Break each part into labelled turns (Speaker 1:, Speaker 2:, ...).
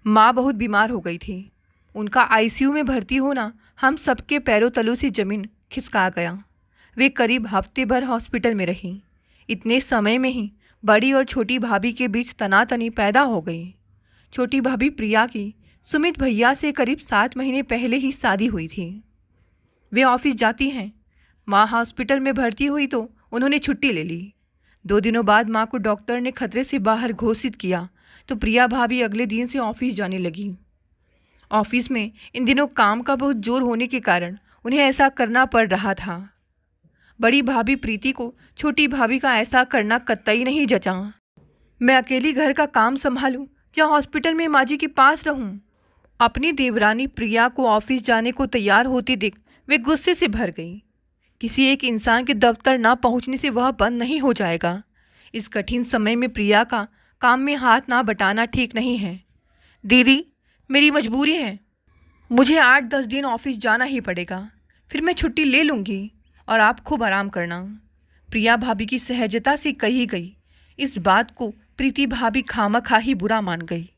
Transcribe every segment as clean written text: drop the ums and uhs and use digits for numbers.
Speaker 1: माँ बहुत बीमार हो गई थी। उनका आईसीयू में भर्ती होना हम सबके पैरों तलों से ज़मीन खिसका गया। वे करीब हफ्ते भर हॉस्पिटल में रहीं। इतने समय में ही बड़ी और छोटी भाभी के बीच तनातनी पैदा हो गई। छोटी भाभी प्रिया की सुमित भैया से करीब 7 महीने पहले ही शादी हुई थी। वे ऑफिस जाती हैं। माँ हॉस्पिटल में भर्ती हुई तो उन्होंने छुट्टी ले ली। 2 दिनों बाद माँ को डॉक्टर ने खतरे से बाहर घोषित किया तो प्रिया भाभी अगले दिन से ऑफिस जाने लगी। ऑफिस में इन दिनों काम का बहुत जोर होने के कारण उन्हें ऐसा करना पड़ रहा था। बड़ी भाभी प्रीति को छोटी भाभी का ऐसा करना कतई नहीं जचा। मैं अकेली घर का काम संभालूं या हॉस्पिटल में माँ जी के पास रहूं? अपनी देवरानी प्रिया को ऑफिस जाने को तैयार होती देख वे गुस्से से भर गई। किसी एक इंसान के दफ्तर ना पहुंचने से वह बंद नहीं हो जाएगा। इस कठिन समय में प्रिया का काम में हाथ ना बटाना ठीक नहीं है। दीदी, मेरी मजबूरी है। मुझे 8-10 दिन ऑफिस जाना ही पड़ेगा, फिर मैं छुट्टी ले लूँगी और आप खूब आराम करना। प्रिया भाभी की सहजता से कही गई इस बात को प्रीति भाभी खामखा ही बुरा मान गई।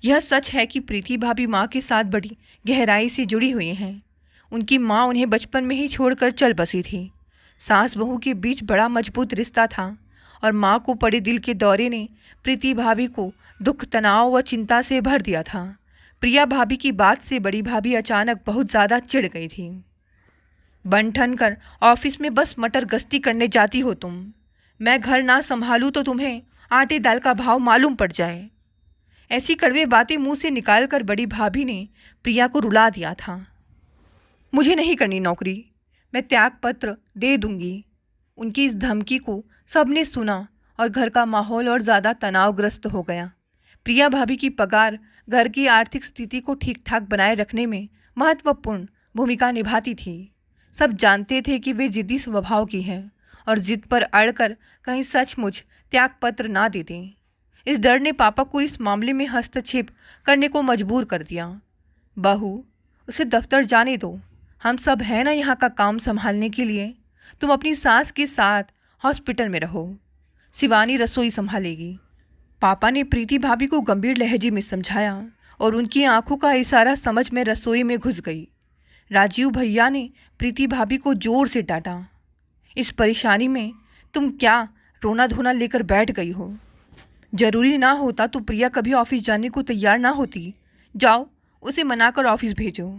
Speaker 1: यह सच है कि प्रीति भाभी माँ के साथ बड़ी गहराई से जुड़ी हुई हैं। उनकी माँ उन्हें बचपन में ही छोड़कर चल बसी थी। सास बहू के बीच बड़ा मजबूत रिश्ता था और माँ को पड़े दिल के दौरे ने प्रीति भाभी को दुख, तनाव व चिंता से भर दिया था। प्रिया भाभी की बात से बड़ी भाभी अचानक बहुत ज़्यादा चिढ़ गई थी। बन ठन कर ऑफिस में बस मटर गश्ती करने जाती हो तुम। मैं घर ना संभालूँ तो तुम्हें आटे दाल का भाव मालूम पड़ जाए। ऐसी कड़वे बातें मुंह से निकालकर बड़ी भाभी ने प्रिया को रुला दिया था। मुझे नहीं करनी नौकरी, मैं त्याग पत्र दे दूंगी। उनकी इस धमकी को सबने सुना और घर का माहौल और ज़्यादा तनावग्रस्त हो गया। प्रिया भाभी की पगार घर की आर्थिक स्थिति को ठीक ठाक बनाए रखने में महत्वपूर्ण भूमिका निभाती थी। सब जानते थे कि वे जिद्दी स्वभाव की हैं और जिद पर अड़कर कहीं सचमुच त्यागपत्र ना दे दें। इस डर ने पापा को इस मामले में हस्तक्षेप करने को मजबूर कर दिया। बहू, उसे दफ्तर जाने दो, हम सब हैं ना यहाँ का काम संभालने के लिए। तुम अपनी सास के साथ हॉस्पिटल में रहो, शिवानी रसोई संभालेगी। पापा ने प्रीति भाभी को गंभीर लहजे में समझाया और उनकी आंखों का इशारा समझ में रसोई में घुस गई। राजीव भैया ने प्रीति भाभी को जोर से डांटा। इस परेशानी में तुम क्या रोना धोना लेकर बैठ गई हो? जरूरी ना होता तो प्रिया कभी ऑफिस जाने को तैयार ना होती। जाओ, उसे मनाकर ऑफिस भेजो।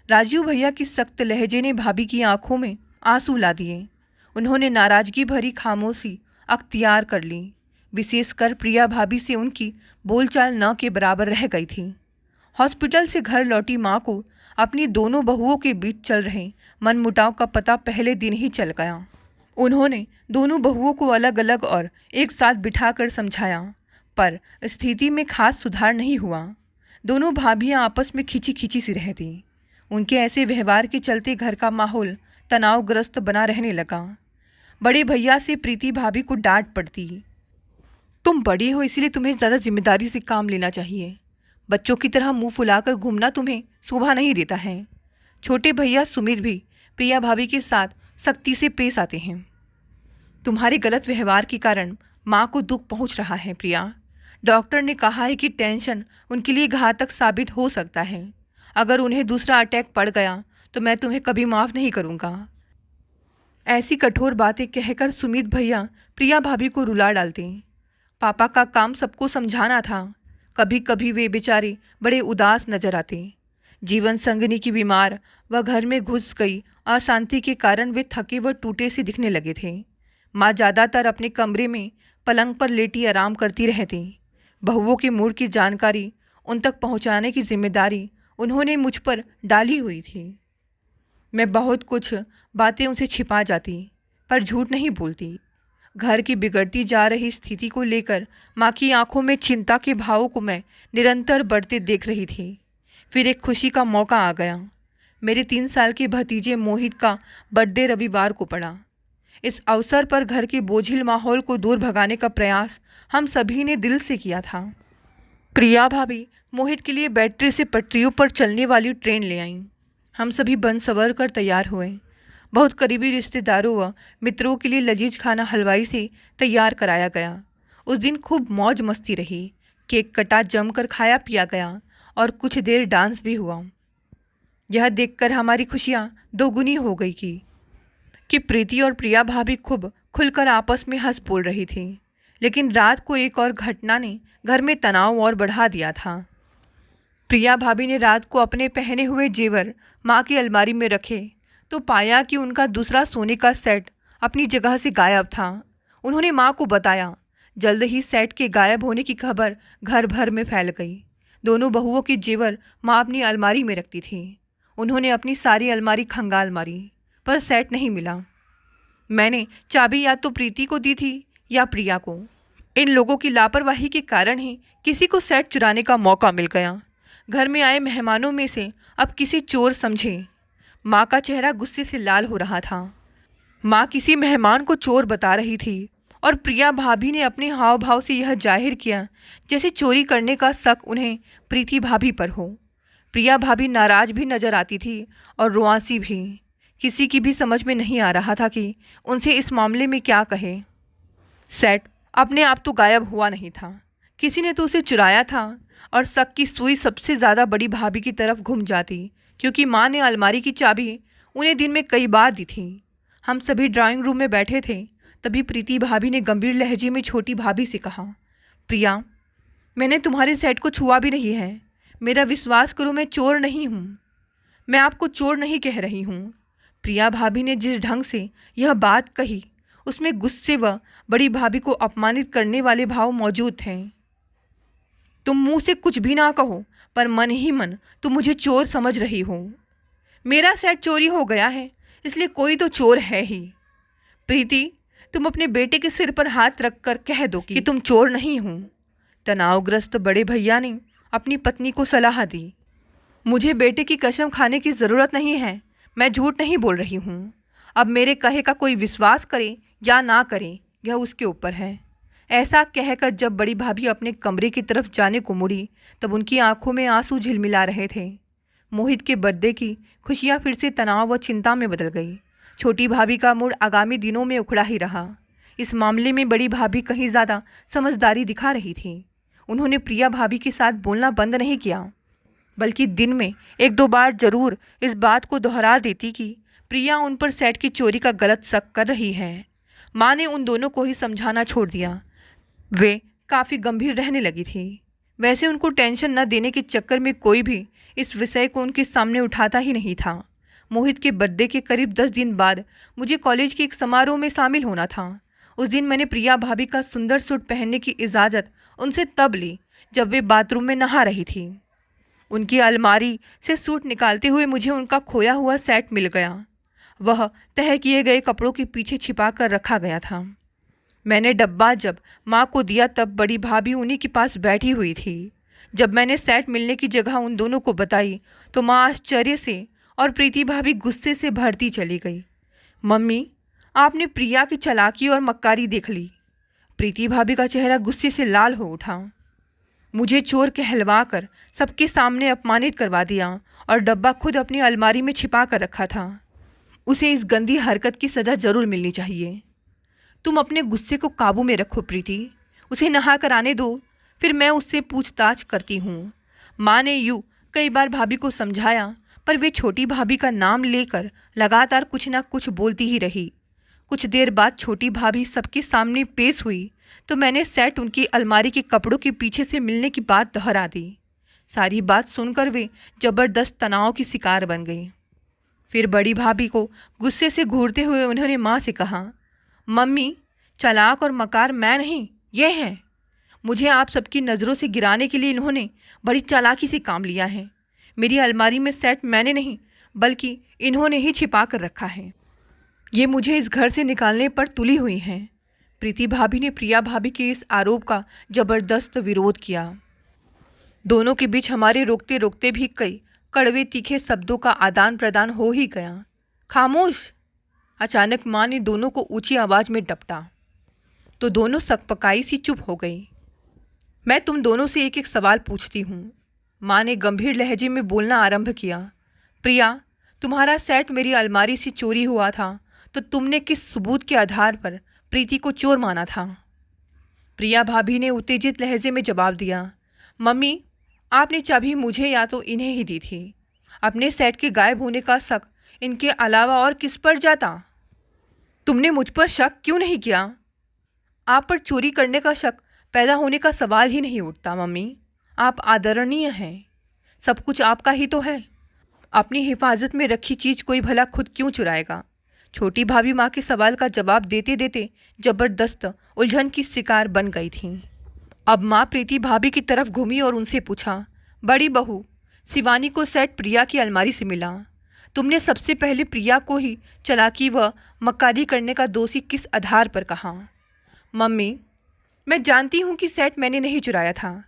Speaker 1: राजीव भैया की सख्त लहजे ने भाभी की आंखों में आंसू ला दिए। उन्होंने नाराजगी भरी खामोशी अख्तियार कर ली। विशेषकर प्रिया भाभी से उनकी बोलचाल न के बराबर रह गई थी। हॉस्पिटल से घर लौटी माँ को अपनी दोनों बहुओं के बीच चल रहे मनमुटाव का पता पहले दिन ही चल गया। उन्होंने दोनों बहुओं को अलग अलग और एक साथ बिठाकर समझाया, पर स्थिति में खास सुधार नहीं हुआ। दोनों भाभियाँ आपस में खिंची खिंची सी रहती। उनके ऐसे व्यवहार के चलते घर का माहौल तनावग्रस्त बना रहने लगा। बड़े भैया से प्रीति भाभी को डांट पड़ती। तुम बड़ी हो इसलिए तुम्हें ज़्यादा जिम्मेदारी से काम लेना चाहिए। बच्चों की तरह मुंह फुलाकर घूमना तुम्हें शोभा नहीं देता है। छोटे भैया सुमित भी प्रिया भाभी के साथ सख्ती से पेश आते हैं। तुम्हारे गलत व्यवहार के कारण माँ को दुख पहुँच रहा है प्रिया। डॉक्टर ने कहा है कि टेंशन उनके लिए घातक साबित हो सकता है। अगर उन्हें दूसरा अटैक पड़ गया तो मैं तुम्हें कभी माफ़ नहीं करूँगा। ऐसी कठोर बातें कहकर सुमित भैया प्रिया भाभी को रुला डालते। पापा का काम सबको समझाना था। कभी कभी वे बेचारे बड़े उदास नजर आते। जीवन संगिनी की बीमार व घर में घुस गई अशांति के कारण वे थके व टूटे से दिखने लगे थे। माँ ज़्यादातर अपने कमरे में पलंग पर लेटी आराम करती रहती। बहुओं के मूड की जानकारी उन तक पहुँचाने की जिम्मेदारी उन्होंने मुझ पर डाली हुई थी। मैं बहुत कुछ बातें उनसे छिपा जाती, पर झूठ नहीं बोलती। घर की बिगड़ती जा रही स्थिति को लेकर माँ की आंखों में चिंता के भावों को मैं निरंतर बढ़ते देख रही थी। फिर एक खुशी का मौका आ गया। मेरे 3 साल के भतीजे मोहित का बर्थडे रविवार को पड़ा। इस अवसर पर घर के बोझिल माहौल को दूर भगाने का प्रयास हम सभी ने दिल से किया था। प्रिया भाभी मोहित के लिए बैटरी से पटरियों पर चलने वाली ट्रेन ले आईं। हम सभी बन सवर कर तैयार हुए। बहुत करीबी रिश्तेदारों व मित्रों के लिए लजीज खाना हलवाई से तैयार कराया गया। उस दिन खूब मौज मस्ती रही। केक कटा, जमकर खाया पिया गया और कुछ देर डांस भी हुआ। यह देखकर हमारी खुशियाँ दोगुनी हो गई कि प्रीति और प्रिया भाभी खूब खुलकर आपस में हंस बोल रही थी। लेकिन रात को एक और घटना ने घर में तनाव और बढ़ा दिया था। प्रिया भाभी ने रात को अपने पहने हुए जेवर माँ की अलमारी में रखे तो पाया कि उनका दूसरा सोने का सेट अपनी जगह से गायब था। उन्होंने माँ को बताया। जल्द ही सेट के गायब होने की खबर घर भर में फैल गई। दोनों बहुओं के जेवर माँ अपनी अलमारी में रखती थी। उन्होंने अपनी सारी अलमारी खंगाल मारी पर सेट नहीं मिला। मैंने चाबी या तो प्रीति को दी थी या प्रिया को। इन लोगों की लापरवाही के कारण ही किसी को सेट चुराने का मौका मिल गया। घर में आए मेहमानों में से अब किसी चोर समझे। माँ का चेहरा गुस्से से लाल हो रहा था। माँ किसी मेहमान को चोर बता रही थी और प्रिया भाभी ने अपने हाव भाव से यह जाहिर किया जैसे चोरी करने का शक उन्हें प्रीति भाभी पर हो। प्रिया भाभी नाराज भी नजर आती थी और रुआंसी भी। किसी की भी समझ में नहीं आ रहा था कि उनसे इस मामले में क्या कहे। सेट अपने आप तो गायब हुआ नहीं था, किसी ने तो उसे चुराया था। और शक की सुई सबसे ज़्यादा बड़ी भाभी की तरफ घूम जाती क्योंकि माँ ने अलमारी की चाबी उन्हें दिन में कई बार दी थी। हम सभी ड्राइंग रूम में बैठे थे, तभी प्रीति भाभी ने गंभीर लहजे में छोटी भाभी से कहा, प्रिया, मैंने तुम्हारे सेट को छुआ भी नहीं है। मेरा विश्वास करो, मैं चोर नहीं हूँ। मैं आपको चोर नहीं कह रही हूँ। प्रिया भाभी ने जिस ढंग से यह बात कही उसमें गुस्से व बड़ी भाभी को अपमानित करने वाले भाव मौजूद थे। तुम मुंह से कुछ भी ना कहो पर मन ही मन तुम मुझे चोर समझ रही हो। मेरा सेट चोरी हो गया है, इसलिए कोई तो चोर है ही। प्रीति, तुम अपने बेटे के सिर पर हाथ रखकर कह दो कि तुम चोर नहीं हो। तनावग्रस्त बड़े भैया ने अपनी पत्नी को सलाह दी। मुझे बेटे की कसम खाने की ज़रूरत नहीं है, मैं झूठ नहीं बोल रही हूँ। अब मेरे कहे का कोई विश्वास करे या ना करे यह उसके ऊपर है। ऐसा कहकर जब बड़ी भाभी अपने कमरे की तरफ जाने को मुड़ी तब उनकी आंखों में आंसू झिलमिला रहे थे। मोहित के बर्थडे की खुशियाँ फिर से तनाव व चिंता में बदल गई। छोटी भाभी का मूड आगामी दिनों में उखड़ा ही रहा। इस मामले में बड़ी भाभी कहीं ज़्यादा समझदारी दिखा रही थी। उन्होंने प्रिया भाभी के साथ बोलना बंद नहीं किया, बल्कि दिन में एक दो बार जरूर इस बात को दोहरा देती कि प्रिया उन पर सेट की चोरी का गलत शक कर रही है। माँ ने उन दोनों को ही समझाना छोड़ दिया। वे काफ़ी गंभीर रहने लगी थी। वैसे उनको टेंशन न देने के चक्कर में कोई भी इस विषय को उनके सामने उठाता ही नहीं था। मोहित के बर्थडे के करीब 10 दिन बाद मुझे कॉलेज के एक समारोह में शामिल होना था। उस दिन मैंने प्रिया भाभी का सुंदर सूट पहनने की इजाज़त उनसे तब ली जब वे बाथरूम में नहा रही थी। उनकी अलमारी से सूट निकालते हुए मुझे उनका खोया हुआ सेट मिल गया। वह तह किए गए कपड़ों के पीछे छिपा कर रखा गया था। मैंने डब्बा जब माँ को दिया तब बड़ी भाभी उन्हीं के पास बैठी हुई थी। जब मैंने सेट मिलने की जगह उन दोनों को बताई तो माँ आश्चर्य से और प्रीति भाभी गुस्से से भरती चली गई। मम्मी, आपने प्रिया की चालाकी और मक्कारी देख ली। प्रीति भाभी का चेहरा गुस्से से लाल हो उठा। मुझे चोर कहलवा कर सबके सामने अपमानित करवा दिया और डब्बा खुद अपनी अलमारी में छिपा कर रखा था। उसे इस गंदी हरकत की सज़ा जरूर मिलनी चाहिए। तुम अपने गुस्से को काबू में रखो प्रीति, उसे नहा कर आने दो, फिर मैं उससे पूछताछ करती हूँ। माँ ने यूँ कई बार भाभी को समझाया पर वे छोटी भाभी का नाम लेकर लगातार कुछ ना कुछ बोलती ही रही। कुछ देर बाद छोटी भाभी सबके सामने पेश हुई तो मैंने सेट उनकी अलमारी के कपड़ों के पीछे से मिलने की बात दोहरा दी। सारी बात सुनकर वे जबरदस्त तनाव की शिकार बन गई। फिर बड़ी भाभी को गुस्से से घूरते हुए उन्होंने माँ से कहा, मम्मी, चालाक और मकार मैं नहीं, ये हैं। मुझे आप सबकी नज़रों से गिराने के लिए इन्होंने बड़ी चालाकी से काम लिया है। मेरी अलमारी में सेट मैंने नहीं बल्कि इन्होंने ही छिपा कर रखा है। ये मुझे इस घर से निकालने पर तुली हुई हैं। प्रीति भाभी ने प्रिया भाभी के इस आरोप का जबरदस्त विरोध किया। दोनों के बीच हमारे रोकते रोकते भी कई कड़वे तीखे शब्दों का आदान प्रदान हो ही गया। खामोश! अचानक माँ ने दोनों को ऊंची आवाज़ में डपटा तो दोनों सकपकाई सी चुप हो गई। मैं तुम दोनों से एक एक सवाल पूछती हूँ। माँ ने गंभीर लहजे में बोलना आरंभ किया। प्रिया, तुम्हारा सेट मेरी अलमारी से चोरी हुआ था तो तुमने किस सबूत के आधार पर प्रीति को चोर माना था? प्रिया भाभी ने उत्तेजित लहजे में जवाब दिया, मम्मी, आपने चाबी मुझे या तो इन्हें ही दी थी। अपने सेट के गायब होने का शक इनके अलावा और किस पर जाता? तुमने मुझ पर शक क्यों नहीं किया? आप पर चोरी करने का शक पैदा होने का सवाल ही नहीं उठता मम्मी। आप आदरणीय हैं, सब कुछ आपका ही तो है। अपनी हिफाजत में रखी चीज़ कोई भला खुद क्यों चुराएगा? छोटी भाभी माँ के सवाल का जवाब देते देते जबरदस्त उलझन की शिकार बन गई थीं। अब माँ प्रीति भाभी की तरफ घूमी और उनसे पूछा, बड़ी बहू, शिवानी को सेट प्रिया की अलमारी से मिला। तुमने सबसे पहले प्रिया को ही चालाकी व मक्कारी करने का दोषी किस आधार पर कहा? मम्मी, मैं जानती हूँ कि सेट मैंने नहीं चुराया था।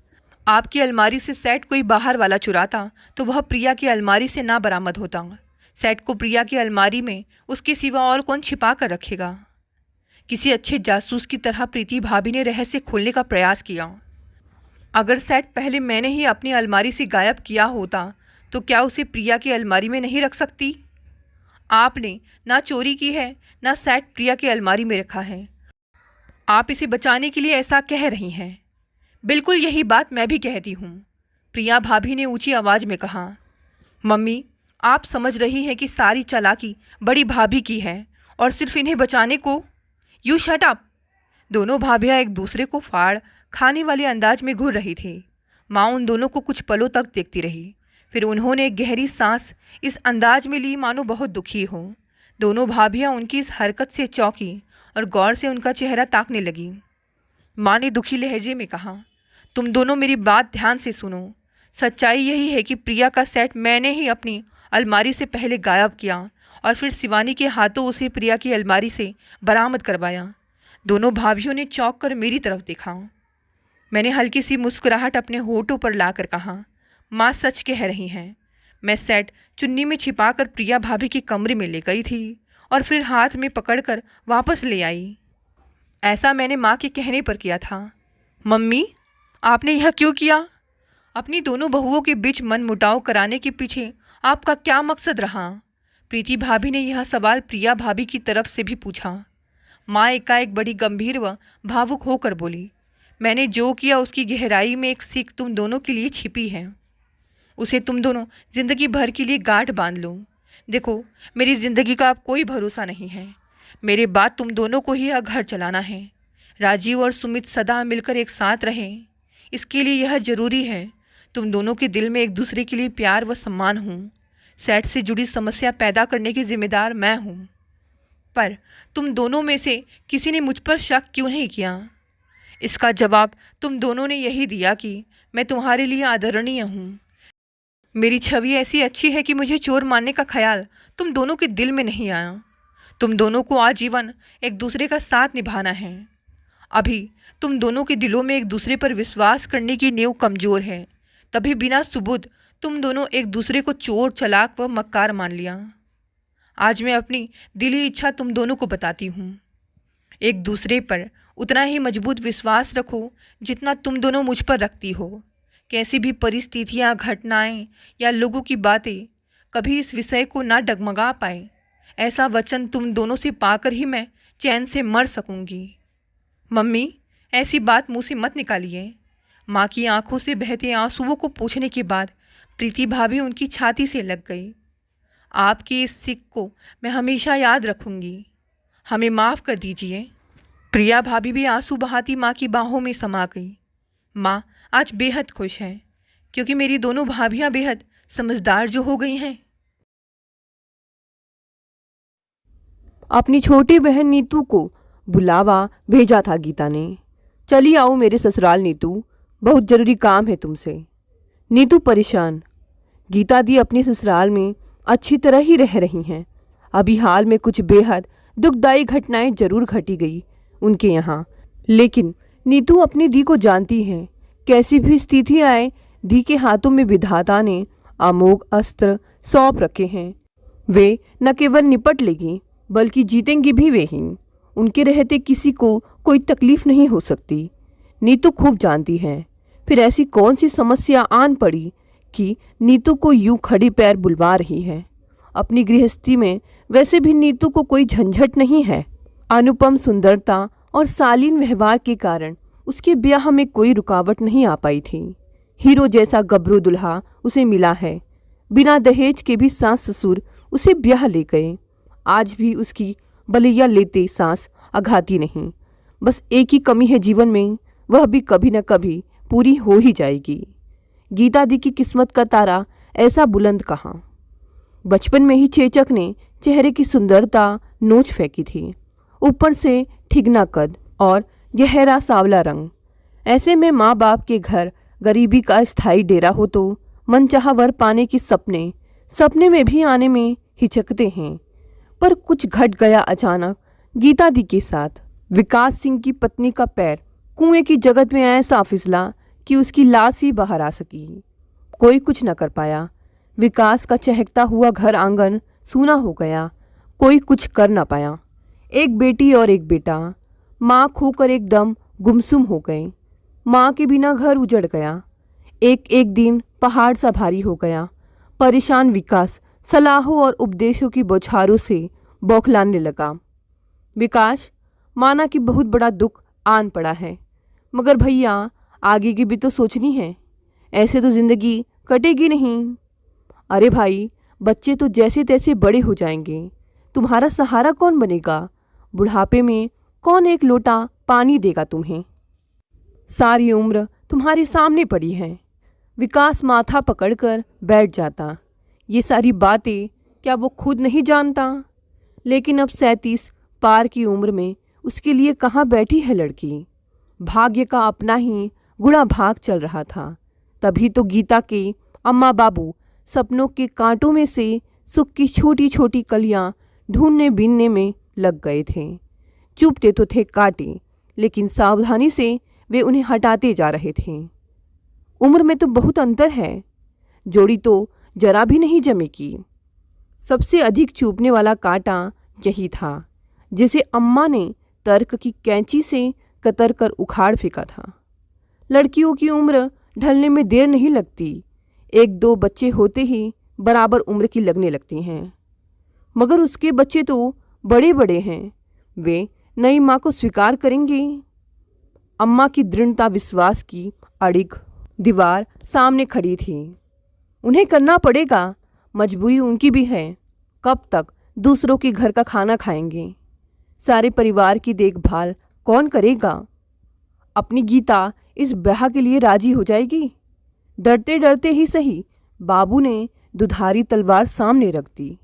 Speaker 1: आपकी अलमारी से सेट कोई बाहर वाला चुराता तो वह प्रिया की अलमारी से ना बरामद होता। सेट को प्रिया की अलमारी में उसके सिवा और कौन छिपा कर रखेगा? किसी अच्छे जासूस की तरह प्रीति भाभी ने रहस्य खोलने का प्रयास किया। अगर सेट पहले मैंने ही अपनी अलमारी से गायब किया होता तो क्या उसे प्रिया की अलमारी में नहीं रख सकती? आपने ना चोरी की है, ना सेट प्रिया की अलमारी में रखा है। आप इसे बचाने के लिए ऐसा कह रही हैं। बिल्कुल यही बात मैं भी कहती हूँ, प्रिया भाभी ने ऊंची आवाज़ में कहा। मम्मी, आप समझ रही हैं कि सारी चालाकी बड़ी भाभी की है और सिर्फ इन्हें बचाने को। You shut up. दोनों भाभियाँ एक दूसरे को फाड़ खाने वाले अंदाज में घूर रही थी। माँ उन दोनों को कुछ पलों तक देखती रही, फिर उन्होंने एक गहरी सांस इस अंदाज में ली मानो बहुत दुखी हो। दोनों भाभियाँ उनकी इस हरकत से चौंकी और गौर से उनका चेहरा ताकने लगी। माँ ने दुखी लहजे में कहा, तुम दोनों मेरी बात ध्यान से सुनो। सच्चाई यही है कि प्रिया का सेट मैंने ही अपनी अलमारी से पहले गायब किया और फिर शिवानी के हाथों उसे प्रिया की अलमारी से बरामद करवाया। दोनों भाभियों ने चौंक कर मेरी तरफ देखा। मैंने हल्की सी मुस्कुराहट अपने होठों पर लाकर कहा, माँ सच कह रही हैं। मैं सेट चुन्नी में छिपाकर प्रिया भाभी के कमरे में ले गई थी और फिर हाथ में पकड़कर वापस ले आई। ऐसा मैंने माँ के कहने पर किया था। मम्मी, आपने यह क्यों किया? अपनी दोनों बहुओं के बीच मनमुटाव कराने के पीछे आपका क्या मकसद रहा? प्रीति भाभी ने यह सवाल प्रिया भाभी की तरफ से भी पूछा। माँ एकाएक बड़ी गंभीर व भावुक होकर बोली, मैंने जो किया उसकी गहराई में एक सीख तुम दोनों के लिए छिपी है। उसे तुम दोनों जिंदगी भर के लिए गांठ बांध लो। देखो, मेरी ज़िंदगी का अब कोई भरोसा नहीं है। मेरे बाद तुम दोनों को ही यह घर चलाना है। राजीव और सुमित सदा मिलकर एक साथ रहें, इसके लिए यह ज़रूरी है तुम दोनों के दिल में एक दूसरे के लिए प्यार व सम्मान हो। सेट से जुड़ी समस्या पैदा करने की जिम्मेदार मैं हूँ, पर तुम दोनों में से किसी ने मुझ पर शक क्यों नहीं किया? इसका जवाब तुम दोनों ने यही दिया कि मैं तुम्हारे लिए आदरणीय हूँ। मेरी छवि ऐसी अच्छी है कि मुझे चोर मानने का ख्याल तुम दोनों के दिल में नहीं आया। तुम दोनों को आजीवन एक दूसरे का साथ निभाना है। अभी तुम दोनों के दिलों में एक दूसरे पर विश्वास करने की नींव कमज़ोर है, तभी बिना सुबुत तुम दोनों एक दूसरे को चोर, चालाक व मक्कार मान लिया। आज मैं अपनी दिली इच्छा तुम दोनों को बताती हूँ। एक दूसरे पर उतना ही मजबूत विश्वास रखो जितना तुम दोनों मुझ पर रखती हो। कैसी भी परिस्थितियाँ, घटनाएं या लोगों की बातें कभी इस विषय को ना डगमगा पाए, ऐसा वचन तुम दोनों से पाकर ही मैं चैन से मर सकूंगी। मम्मी, ऐसी बात मुँह से मत निकालिए। माँ की आंखों से बहते आंसुओं को पूछने के बाद प्रीति भाभी उनकी छाती से लग गई। आपकी इस सिक को मैं हमेशा याद रखूंगी। हमें माफ़ कर दीजिए। प्रिया भाभी भी आंसू बहाती माँ की बाहों में समा गई। माँ आज बेहद खुश हैं क्योंकि मेरी दोनों भाभियाँ बेहद समझदार जो हो गई हैं।
Speaker 2: अपनी छोटी बहन नीतू को बुलावा भेजा था गीता ने। चली आओ मेरे ससुराल नीतू, बहुत ज़रूरी काम है तुमसे। नीतू परेशान। गीता दी अपने ससुराल में अच्छी तरह ही रह रही हैं। अभी हाल में कुछ बेहद दुखदायी घटनाएं जरूर घटी गई उनके यहाँ, लेकिन नीतू अपनी दी को जानती हैं। कैसी भी स्थिति आए, दी के हाथों में विधाता ने अमोघ अस्त्र सौंप रखे हैं। वे न केवल निपट लेगी बल्कि जीतेंगी भी वे ही। उनके रहते किसी को कोई तकलीफ नहीं हो सकती, नीतू खूब जानती है। फिर ऐसी कौन सी समस्या आन पड़ी कि नीतू को यूं खड़ी पैर बुलवा रही है। अपनी गृहस्थी में वैसे भी नीतू को कोई झंझट नहीं है। अनुपम सुंदरता और शालीन व्यवहार के कारण उसके ब्याह में कोई रुकावट नहीं आ पाई थी। हीरो जैसा गबरू दुल्हा उसे मिला है। बिना दहेज के भी सास ससुर उसे ब्याह ले गए। आज भी उसकी बलैया लेते सांस अघाती नहीं। बस एक ही कमी है जीवन में, वह भी कभी न कभी पूरी हो ही जाएगी। गीता दी की किस्मत का तारा ऐसा बुलंद कहाँ। बचपन में ही चेचक ने चेहरे की सुंदरता नोच फेंकी थी, ऊपर से ठिगना कद और गहरा सांवला रंग। ऐसे में माँ बाप के घर गरीबी का स्थायी डेरा हो तो मनचाहा वर पाने की सपने में भी आने में हिचकते हैं। पर कुछ घट गया अचानक गीता दी के साथ। विकास सिंह की पत्नी का पैर कुएं की जगत में ऐसा फिसला कि उसकी लाश ही बाहर आ सकी। कोई कुछ न कर पाया। विकास का चहकता हुआ घर आंगन सूना हो गया। कोई कुछ कर न पाया। एक बेटी और एक बेटा माँ खोकर एकदम गुमसुम हो गए। माँ के बिना घर उजड़ गया। एक एक दिन पहाड़ सा भारी हो गया। परेशान विकास सलाहों और उपदेशों की बौछारों से बौखलाने लगा। विकास, माना कि बहुत बड़ा दुख आन पड़ा है, मगर भैया आगे की भी तो सोचनी है। ऐसे तो जिंदगी कटेगी नहीं। अरे भाई, बच्चे तो जैसे तैसे बड़े हो जाएंगे, तुम्हारा सहारा कौन बनेगा? बुढ़ापे में कौन एक लोटा पानी देगा तुम्हें? सारी उम्र तुम्हारे सामने पड़ी है। विकास माथा पकड़कर बैठ जाता। ये सारी बातें क्या वो खुद नहीं जानता? लेकिन अब 37 पार की उम्र में उसके लिए कहाँ बैठी है लड़की। भाग्य का अपना ही गुणा भाग चल रहा था। तभी तो गीता के अम्मा बाबू सपनों के कांटों में से सुख की छोटी छोटी कलियां ढूंढने बीनने में लग गए थे। चुपते तो थे कांटे, लेकिन सावधानी से वे उन्हें हटाते जा रहे थे। उम्र में तो बहुत अंतर है, जोड़ी तो जरा भी नहीं जमेगी। सबसे अधिक चुभने वाला कांटा यही था, जिसे अम्मा ने तर्क की कैंची से कतर कर उखाड़ फेंका था। लड़कियों की उम्र ढलने में देर नहीं लगती। एक दो बच्चे होते ही बराबर उम्र की लगने लगती हैं। मगर उसके बच्चे तो बड़े बड़े हैं, वे नई माँ को स्वीकार करेंगे? अम्मा की दृढ़ता विश्वास की अड़िग दीवार सामने खड़ी थी। उन्हें करना पड़ेगा, मजबूरी उनकी भी है। कब तक दूसरों के घर का खाना खाएंगे? सारे परिवार की देखभाल कौन करेगा? अपनी गीता इस ब्याह के लिए राजी हो जाएगी? डरते डरते ही सही बाबू ने दुधारी तलवार सामने रख दी।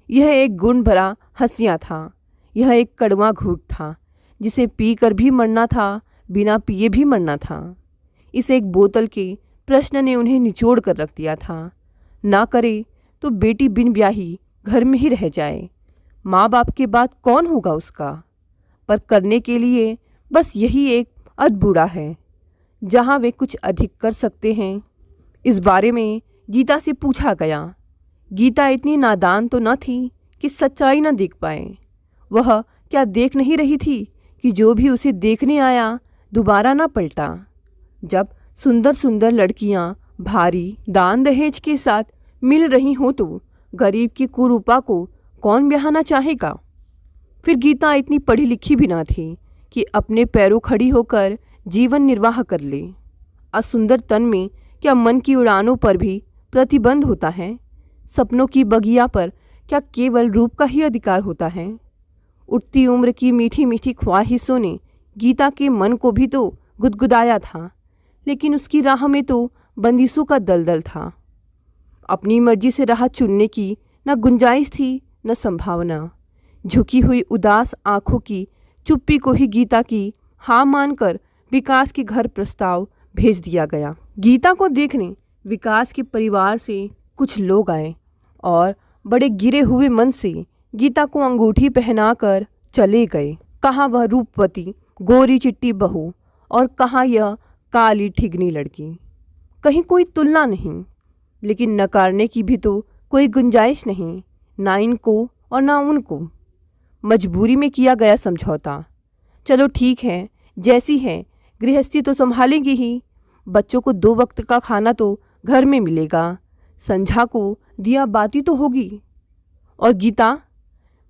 Speaker 2: यह एक गुण भरा हंसिया था। यह एक कड़वा घूंट था, जिसे पीकर भी मरना था, बिना पिए भी मरना था। इस एक बोतल के प्रश्न ने उन्हें निचोड़ कर रख दिया था। ना करे तो बेटी बिन ब्याही घर में ही रह जाए। माँ बाप के बाद कौन होगा उसका? पर करने के लिए बस यही एक अधबूढ़ा है, जहाँ वे कुछ अधिक कर सकते हैं। इस बारे में गीता से पूछा गया। गीता इतनी नादान तो न थी कि सच्चाई न देख पाए। वह क्या देख नहीं रही थी कि जो भी उसे देखने आया दोबारा न पलटा। जब सुंदर सुंदर लड़कियां भारी दान दहेज के साथ मिल रही हों तो गरीब की कुरूपा को कौन ब्याहना चाहेगा? फिर गीता इतनी पढ़ी लिखी भी ना थी कि अपने पैरों खड़ी होकर जीवन निर्वाह कर ले। असुंदर तन में क्या मन की उड़ानों पर भी प्रतिबंध होता है? सपनों की बगिया पर क्या केवल रूप का ही अधिकार होता है? उठती उम्र की मीठी मीठी ख्वाहिशों ने गीता के मन को भी तो गुदगुदाया था, लेकिन उसकी राह में तो बंदिशों का दलदल था। अपनी मर्जी से राह चुनने की न गुंजाइश थी न संभावना। झुकी हुई उदास आंखों की चुप्पी को ही गीता की हाँ मानकर विकास के घर प्रस्ताव भेज दिया गया। गीता को देखने विकास के परिवार से कुछ लोग आए और बड़े गिरे हुए मन से गीता को अंगूठी पहनाकर चले गए। कहाँ वह रूपवती गोरी चिट्टी बहू और कहाँ यह काली ठिगनी लड़की। कहीं कोई तुलना नहीं, लेकिन नकारने की भी तो कोई गुंजाइश नहीं, ना इनको और ना उनको। मजबूरी में किया गया समझौता। चलो ठीक है, जैसी है गृहस्थी तो संभालेंगी ही। बच्चों को 2 वक्त का खाना तो घर में मिलेगा, संझा को दिया बाती तो होगी। और गीता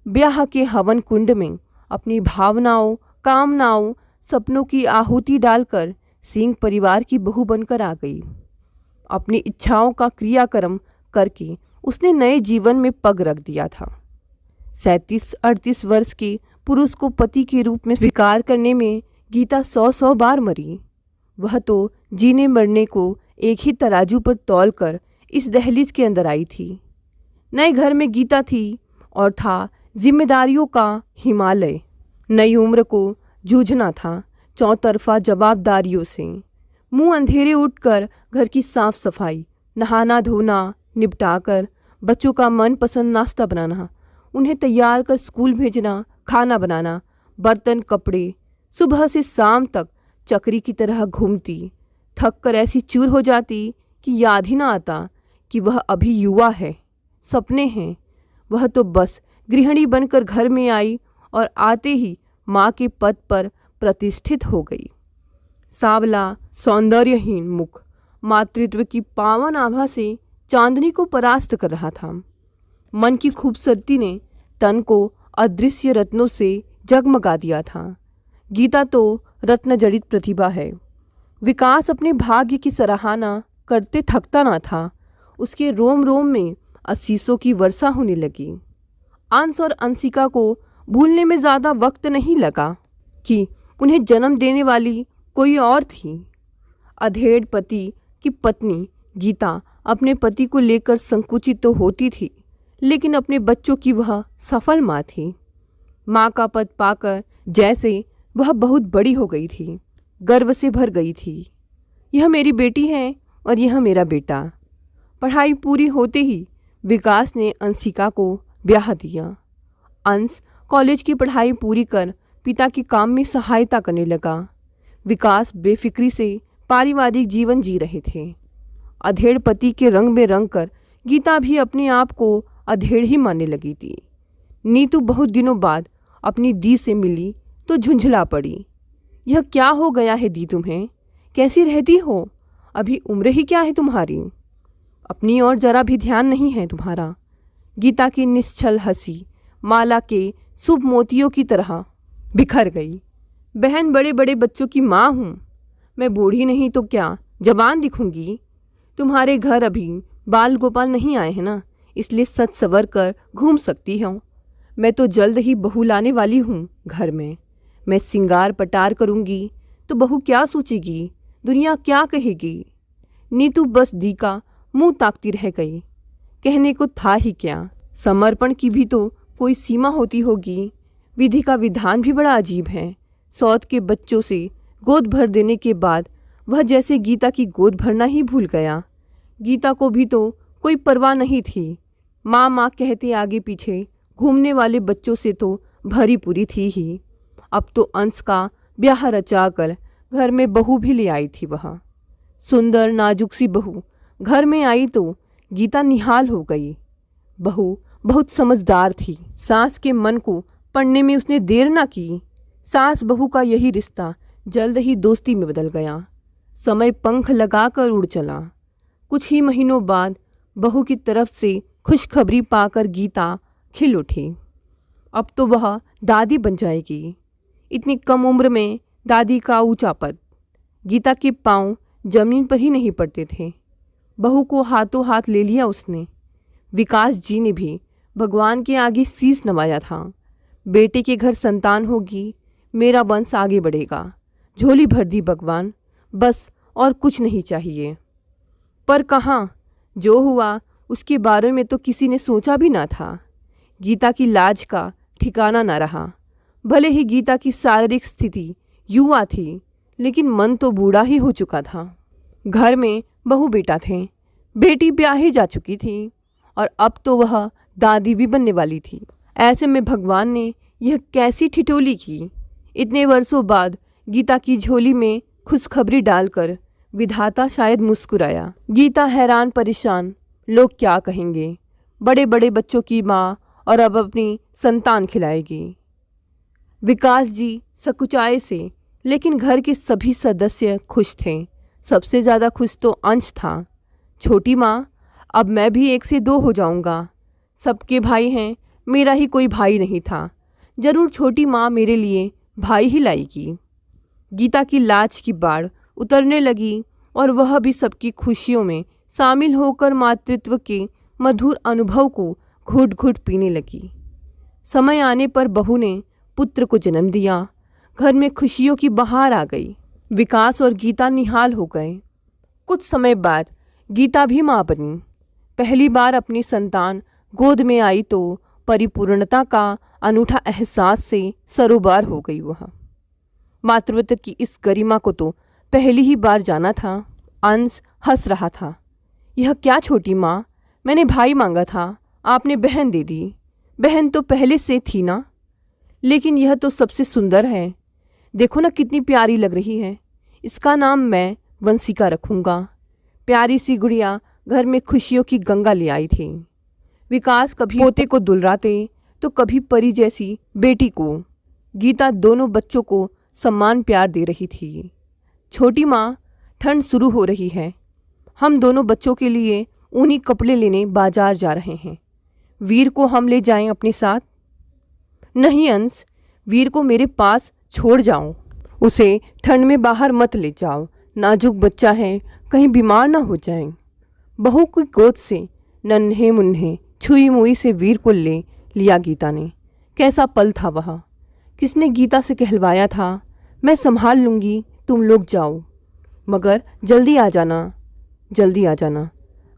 Speaker 2: ब्याह के हवन कुंड में अपनी भावनाओं, कामनाओं, सपनों की आहुति डालकर सिंह परिवार की बहू बनकर आ गई। अपनी इच्छाओं का क्रियाक्रम करके उसने नए जीवन में पग रख दिया था। 37-38 वर्ष के पुरुष को पति के रूप में स्वीकार करने में गीता 100 बार मरी। वह तो जीने मरने को एक ही तराजू पर तौलकर इस दहलीज के अंदर आई थी। नए घर में गीता थी और था जिम्मेदारियों का हिमालय। नई उम्र को जूझना था चौतरफा जवाबदारियों से। मुंह अंधेरे उठकर घर की साफ सफाई, नहाना धोना निपटाकर बच्चों का मनपसंद नाश्ता बनाना, उन्हें तैयार कर स्कूल भेजना, खाना बनाना, बर्तन कपड़े, सुबह से शाम तक चक्री की तरह घूमती, थक कर ऐसी चूर हो जाती कि याद ही ना आता कि वह अभी युवा है। सपने हैं। वह तो बस गृहिणी बनकर घर में आई और आते ही माँ के पद पर प्रतिष्ठित हो गई। सावला सौंदर्यहीन मुख मातृत्व की पावन आभा से चांदनी को परास्त कर रहा था। मन की खूबसूरती ने तन को अदृश्य रत्नों से जगमगा दिया था। गीता तो रत्न जड़ित प्रतिभा है। विकास अपने भाग्य की सराहना करते थकता ना था। उसके रोम रोम में आशीषों की वर्षा होने लगी। अंश और अंशिका को भूलने में ज़्यादा वक्त नहीं लगा कि उन्हें जन्म देने वाली कोई और थी। अधेड़ पति की पत्नी गीता अपने पति को लेकर संकुचित तो होती थी, लेकिन अपने बच्चों की वह सफल माँ थी। माँ का पद पाकर जैसे वह बहुत बड़ी हो गई थी, गर्व से भर गई थी। यह मेरी बेटी है और यह मेरा बेटा। पढ़ाई पूरी होते ही विकास ने अंशिका को ब्याह दिया। अंश कॉलेज की पढ़ाई पूरी कर पिता के काम में सहायता करने लगा। विकास बेफिक्री से पारिवारिक जीवन जी रहे थे। अधेड़ पति के रंग में रंग कर गीता भी अपने आप को अधेड़ ही मानने लगी थी। नीतू बहुत दिनों बाद अपनी दी से मिली तो झुंझला पड़ी। यह क्या हो गया है दी तुम्हें? कैसी रहती हो? अभी उम्र ही क्या है तुम्हारी? अपनी और जरा भी ध्यान नहीं है तुम्हारा। गीता की निश्चल हंसी माला के शुभ मोतियों की तरह बिखर गई। बहन, बड़े बड़े बच्चों की माँ हूँ। मैं बूढ़ी नहीं तो क्या जवान दिखूंगी? तुम्हारे घर अभी बाल गोपाल नहीं आए हैं ना, इसलिए सच सवर कर घूम सकती हूँ। मैं तो जल्द ही बहू लाने वाली हूँ घर में। मैं सिंगार पटार करूँगी तो बहू क्या सोचेगी, दुनिया क्या कहेगी? नीतू बस दी का मुंह ताकती रह गई। कहने को था ही क्या, समर्पण की भी तो कोई सीमा होती होगी। विधि का विधान भी बड़ा अजीब है। सौत के बच्चों से गोद भर देने के बाद वह जैसे गीता की गोद भरना ही भूल गया। गीता को भी तो कोई परवाह नहीं थी। माँ माँ कहते आगे पीछे घूमने वाले बच्चों से तो भरी पूरी थी ही। अब तो अंश का ब्याह रचा कर घर में बहू भी ले आई थी। वह सुंदर नाजुक सी बहू घर में आई तो गीता निहाल हो गई। बहू बहुत समझदार थी। सास के मन को पढ़ने में उसने देर ना की। सास बहू का यही रिश्ता जल्द ही दोस्ती में बदल गया। समय पंख लगाकर उड़ चला। कुछ ही महीनों बाद बहू की तरफ से खुशखबरी पाकर गीता खिल उठी। अब तो वह दादी बन जाएगी। इतनी कम उम्र में दादी का ऊंचा पद। गीता के पांव जमीन पर ही नहीं पड़ते थे। बहू को हाथों हाथ ले लिया उसने। विकास जी ने भी भगवान के आगे शीश नवाया था। बेटे के घर संतान होगी, मेरा वंश आगे बढ़ेगा। झोली भर दी भगवान, बस और कुछ नहीं चाहिए। पर कहाँ, जो हुआ उसके बारे में तो किसी ने सोचा भी ना था। गीता की लाज का ठिकाना ना रहा। भले ही गीता की शारीरिक स्थिति युवा थी, लेकिन मन तो बूढ़ा ही हो चुका था। घर में बहू बेटा थे। बेटी ब्याही जा चुकी थी और अब तो वह दादी भी बनने वाली थी। ऐसे में भगवान ने यह कैसी ठिठोली की। इतने वर्षों बाद गीता की झोली में खुशखबरी डालकर विधाता शायद मुस्कुराया। गीता हैरान परेशान, लोग क्या कहेंगे? बड़े बड़े बच्चों की माँ और अब अपनी संतान खिलाएगी। विकास जी सकुचाए से, लेकिन घर के सभी सदस्य खुश थे। सबसे ज़्यादा खुश तो अंश था। छोटी माँ, अब मैं भी 1 से 2 हो जाऊंगा। सबके भाई हैं, मेरा ही कोई भाई नहीं था। जरूर छोटी माँ मेरे लिए भाई ही लाएगी। गीता की लाज की बाढ़ उतरने लगी और वह भी सबकी खुशियों में शामिल होकर मातृत्व के मधुर अनुभव को घुट घुट पीने लगी। समय आने पर बहू ने पुत्र को जन्म दिया। घर में खुशियों की बहार आ गई। विकास और गीता निहाल हो गए। कुछ समय बाद गीता भी माँ बनी। पहली बार अपनी संतान गोद में आई तो परिपूर्णता का अनूठा एहसास से सरोबार हो गई वह। मातृत्व की इस गरिमा को तो पहली ही बार जाना था। अंश हंस रहा था। यह क्या छोटी माँ, मैंने भाई मांगा था, आपने बहन दे दी। बहन तो पहले से थी ना, लेकिन यह तो सबसे सुंदर है। देखो ना कितनी प्यारी लग रही है। इसका नाम मैं वंशिका रखूँगा। प्यारी सी गुड़िया घर में खुशियों की गंगा ले आई थी। विकास कभी पोते को दुलराते तो कभी परी जैसी बेटी को। गीता दोनों बच्चों को सम्मान प्यार दे रही थी। छोटी माँ, ठंड शुरू हो रही है। हम दोनों बच्चों के लिए ऊनी कपड़े लेने बाजार जा रहे हैं। वीर को हम ले जाएं अपने साथ? नहीं अंश, वीर को मेरे पास छोड़ जाओ। उसे ठंड में बाहर मत ले जाओ। नाजुक बच्चा है, कहीं बीमार ना हो जाए। बहू की गोद से नन्हे मुन्ने छुई मुई से वीर को ले लिया गीता ने। कैसा पल था वह। किसने गीता से कहलवाया था, मैं संभाल लूँगी, तुम लोग जाओ, मगर जल्दी आ जाना, जल्दी आ जाना।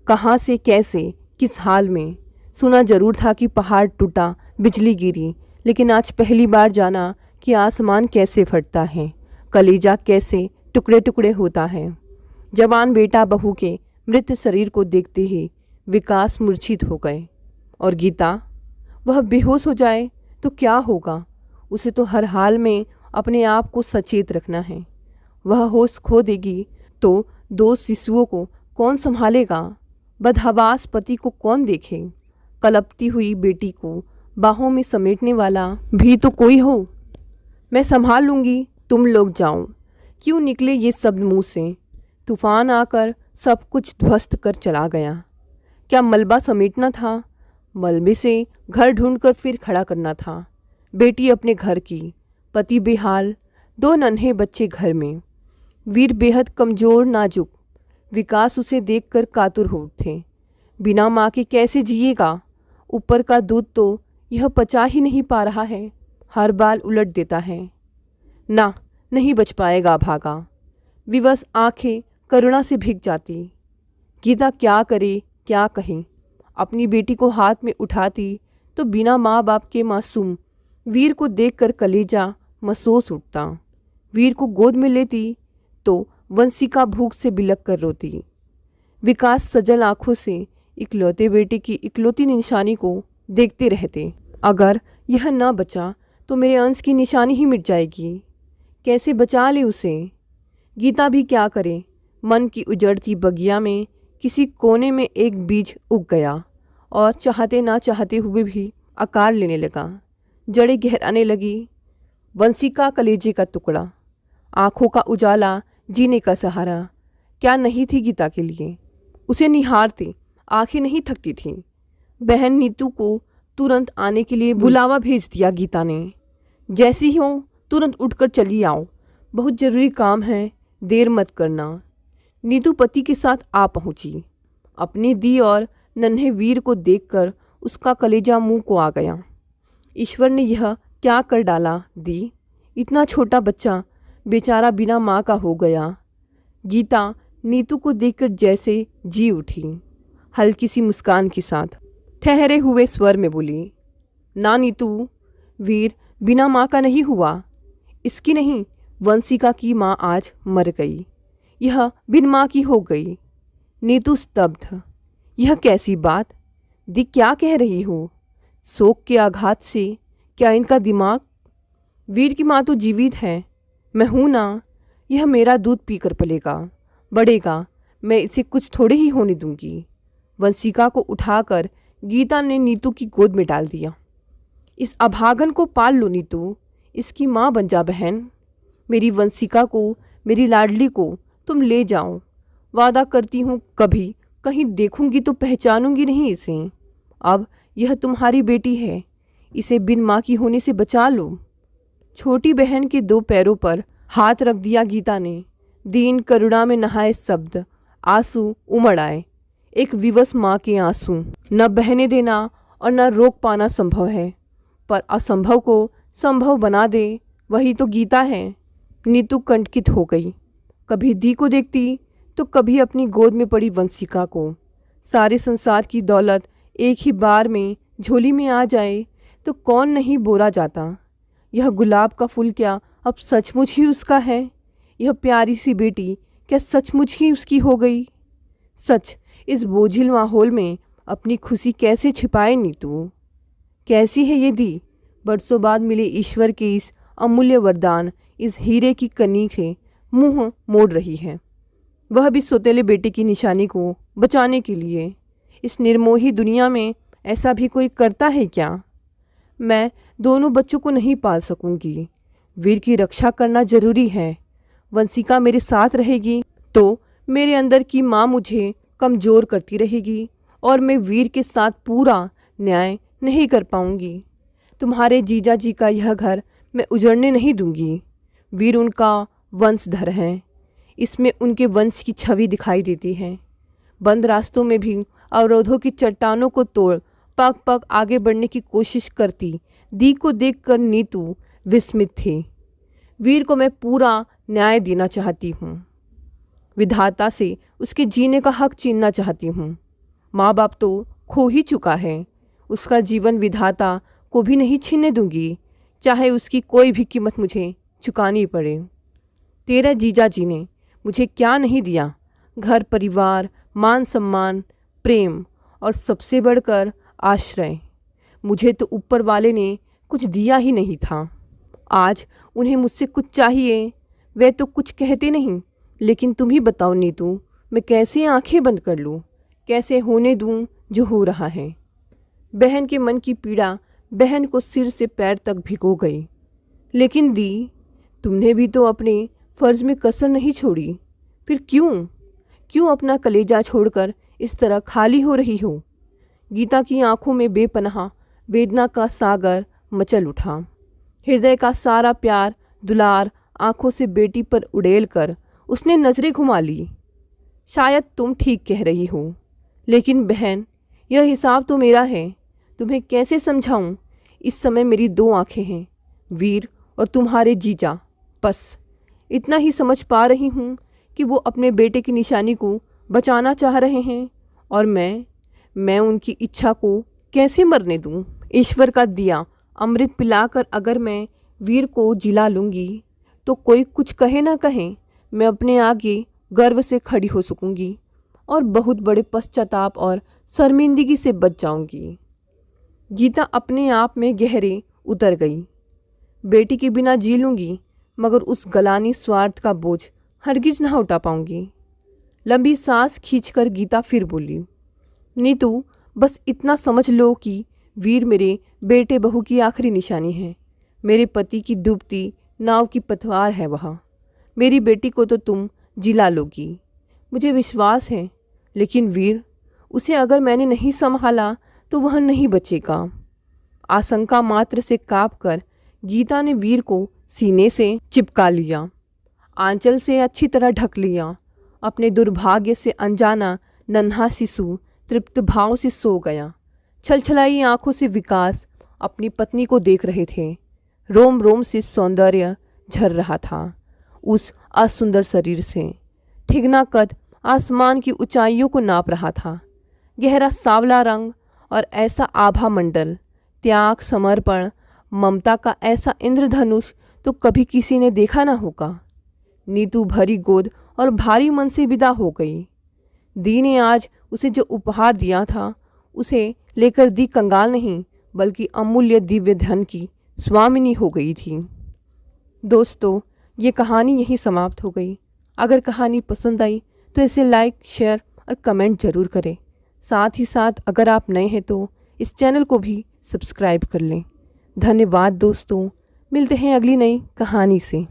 Speaker 2: कहाँ से, कैसे, किस हाल में? सुना जरूर था कि पहाड़ टूटा, बिजली गिरी, लेकिन आज पहली बार जाना कि आसमान कैसे फटता है, कलेजा कैसे टुकड़े टुकड़े होता है। जवान बेटा बहू के मृत शरीर को देखते ही विकास मूर्छित हो गए। और गीता, वह बेहोश हो जाए तो क्या होगा? उसे तो हर हाल में अपने आप को सचेत रखना है। वह होश खो देगी तो 2 शिशुओं को कौन संभालेगा? बदहवास पति को कौन देखे? कलपती हुई बेटी को बाहों में समेटने वाला भी तो कोई हो। मैं संभाल लूँगी, तुम लोग जाओ। क्यों निकले ये शब्द मुँह से? तूफान आकर सब कुछ ध्वस्त कर चला गया। क्या मलबा समेटना था? मलबे से घर ढूंढकर फिर खड़ा करना था। बेटी अपने घर की, पति बेहाल, 2 नन्हे बच्चे घर में। वीर बेहद कमज़ोर नाजुक। विकास उसे देखकर कातुर हो उठे। बिना माँ के कैसे जिएगा? ऊपर का दूध तो यह पचा ही नहीं पा रहा है, हर बाल उलट देता है। ना, नहीं बच पाएगा भागा। विवश आंखें करुणा से भीग जाती। गीता क्या करे, क्या कहे? अपनी बेटी को हाथ में उठाती तो बिना माँ बाप के मासूम वीर को देखकर कलेजा महसूस उठता। वीर को गोद में लेती तो वंशिका भूख से बिलख कर रोती। विकास सजल आंखों से इकलौते बेटे की इकलौती निशानी को देखते रहते। अगर यह न बचा तो मेरे अंश की निशानी ही मिट जाएगी। कैसे बचा ले उसे? गीता भी क्या करे? मन की उजड़ती बगिया में किसी कोने में एक बीज उग गया और चाहते ना चाहते हुए भी आकार लेने लगा। जड़ें गहराने लगी। वंशिका कलेजे का टुकड़ा, आंखों का उजाला, जीने का सहारा क्या नहीं थी गीता के लिए? उसे निहारते आंखें नहीं थकती थीं। बहन नीतू को तुरंत आने के लिए बुलावा भेज दिया गीता ने। जैसी हो तुरंत उठकर चली आओ, बहुत ज़रूरी काम है, देर मत करना। नीतू पति के साथ आ पहुंची। अपनी दी और नन्हे वीर को देखकर उसका कलेजा मुंह को आ गया। ईश्वर ने यह क्या कर डाला दी? इतना छोटा बच्चा बेचारा बिना माँ का हो गया। गीता नीतू को देखकर जैसे जी उठी। हल्की सी मुस्कान के साथ ठहरे हुए स्वर में बोली, ना नीतू, वीर बिना माँ का नहीं हुआ। इसकी नहीं, वंशिका की माँ आज मर गई। यह बिन माँ की हो गई। नीतू स्तब्ध। यह कैसी बात? दी क्या कह रही हो? शोक के आघात से क्या इनका दिमाग? वीर की माँ तो जीवित है, मैं हूँ ना। यह मेरा दूध पीकर पलेगा, बढ़ेगा, मैं इसे कुछ थोड़े ही होने दूंगी। वंशिका को उठाकर गीता ने नीतू की गोद में डाल दिया। इस अभागन को पाल लो नीतू, इसकी माँ बन जा बहन। मेरी वंशिका को, मेरी लाडली को तुम ले जाओ। वादा करती हूँ कभी कहीं देखूंगी तो पहचानूंगी नहीं इसे। अब यह तुम्हारी बेटी है, इसे बिन माँ की होने से बचा लो। छोटी बहन के 2 पैरों पर हाथ रख दिया गीता ने। दीन करुणा में नहाए शब्द, आंसू उमड़ आए। एक विवश माँ के आंसू न बहने देना और न रोक पाना संभव है, पर असंभव को संभव बना दे वही तो गीता है। नीतू कंटकित हो गई। कभी दी को देखती तो कभी अपनी गोद में पड़ी वंशिका को। सारे संसार की दौलत एक ही बार में झोली में आ जाए तो कौन नहीं बोरा जाता। यह गुलाब का फूल क्या अब सचमुच ही उसका है? यह प्यारी सी बेटी क्या सचमुच ही उसकी हो गई? सच, इस बोझिल माहौल में अपनी खुशी कैसे छिपाए नीतू? कैसी है ये दी? बरसों बाद मिले ईश्वर के इस अमूल्य वरदान, इस हीरे की कनी से मुंह मोड़ रही है, वह भी सौतेले बेटे की निशानी को बचाने के लिए। इस निर्मोही दुनिया में ऐसा भी कोई करता है क्या? मैं दोनों बच्चों को नहीं पाल सकूंगी। वीर की रक्षा करना जरूरी है। वंशिका मेरे साथ रहेगी तो मेरे अंदर की माँ मुझे कमज़ोर करती रहेगी और मैं वीर के साथ पूरा न्याय नहीं कर पाऊंगी। तुम्हारे जीजा जी का यह घर मैं उजड़ने नहीं दूंगी। वीर उनका वंशधर हैं, इसमें उनके वंश की छवि दिखाई देती है। बंद रास्तों में भी अवरोधों की चट्टानों को तोड़ पग पग आगे बढ़ने की कोशिश करती दी को देखकर नीतू विस्मित थी। वीर को मैं पूरा न्याय देना चाहती हूँ। विधाता से उसके जीने का हक छीनना चाहती हूँ। माँ बाप तो खो ही चुका है, उसका जीवन विधाता को भी नहीं छीनने दूंगी, चाहे उसकी कोई भी कीमत मुझे चुकानी पड़े। तेरा जीजा जी ने मुझे क्या नहीं दिया? घर परिवार, मान सम्मान, प्रेम और सबसे बढ़कर आश्रय। मुझे तो ऊपर वाले ने कुछ दिया ही नहीं था। आज उन्हें मुझसे कुछ चाहिए, वे तो कुछ कहते नहीं। लेकिन तुम ही बताओ नीतू, मैं कैसे आंखें बंद कर लूँ? कैसे होने दूँ जो हो रहा है? बहन के मन की पीड़ा बहन को सिर से पैर तक भिगो गई। लेकिन दी, तुमने भी तो अपने फर्ज में कसर नहीं छोड़ी, फिर क्यों अपना कलेजा छोड़कर इस तरह खाली हो रही हो? गीता की आंखों में बेपनाह वेदना का सागर मचल उठा। हृदय का सारा प्यार दुलार आंखों से बेटी पर उड़ेल कर उसने नजरें घुमा ली। शायद तुम ठीक कह रही हो, लेकिन बहन, यह हिसाब तो मेरा है। तुम्हें कैसे समझाऊं? इस समय मेरी दो आंखें हैं, वीर और तुम्हारे जीजा। बस इतना ही समझ पा रही हूँ कि वो अपने बेटे की निशानी को बचाना चाह रहे हैं और मैं उनकी इच्छा को कैसे मरने दूँ? ईश्वर का दिया अमृत पिलाकर अगर मैं वीर को जिला लूँगी तो कोई कुछ कहे ना कहे, मैं अपने आगे गर्व से खड़ी हो सकूँगी और बहुत बड़े पश्चाताप और शर्मिंदगी से बच जाऊँगी। गीता अपने आप में गहरे उतर गई। बेटी के बिना जी लूँगी, मगर उस गलानी स्वार्थ का बोझ हरगिज ना उठा पाऊँगी। लंबी सांस खींचकर गीता फिर बोली, नीतू, बस इतना समझ लो कि वीर मेरे बेटे बहू की आखिरी निशानी है। मेरे पति की डूबती नाव की पतवार है वह। मेरी बेटी को तो तुम जिला लोगी, मुझे विश्वास है, लेकिन वीर, उसे अगर मैंने नहीं संभाला तो वह नहीं बचेगा। आशंका मात्र से कांपकर गीता ने वीर को सीने से चिपका लिया, आंचल से अच्छी तरह ढक लिया। अपने दुर्भाग्य से अनजाना नन्हा शिशु तृप्त भाव से सो गया। छलछलाई आंखों से विकास अपनी पत्नी को देख रहे थे। रोम रोम से सौंदर्य झर रहा था उस असुंदर शरीर से। ठिगना कद आसमान की ऊंचाइयों को नाप रहा था। गहरा सांवला रंग और ऐसा आभा मंडल, त्याग, समर्पण, ममता का ऐसा इंद्रधनुष तो कभी किसी ने देखा ना होगा। नीतू भरी गोद और भारी मन से विदा हो गई। दी ने आज उसे जो उपहार दिया था, उसे लेकर दी कंगाल नहीं बल्कि अमूल्य दिव्य धन की स्वामिनी हो गई थी। दोस्तों, ये कहानी यहीं समाप्त हो गई। अगर कहानी पसंद आई तो इसे लाइक, शेयर और कमेंट ज़रूर करें। साथ ही साथ अगर आप नए हैं तो इस चैनल को भी सब्सक्राइब कर लें। धन्यवाद दोस्तों, मिलते हैं अगली नई कहानी से।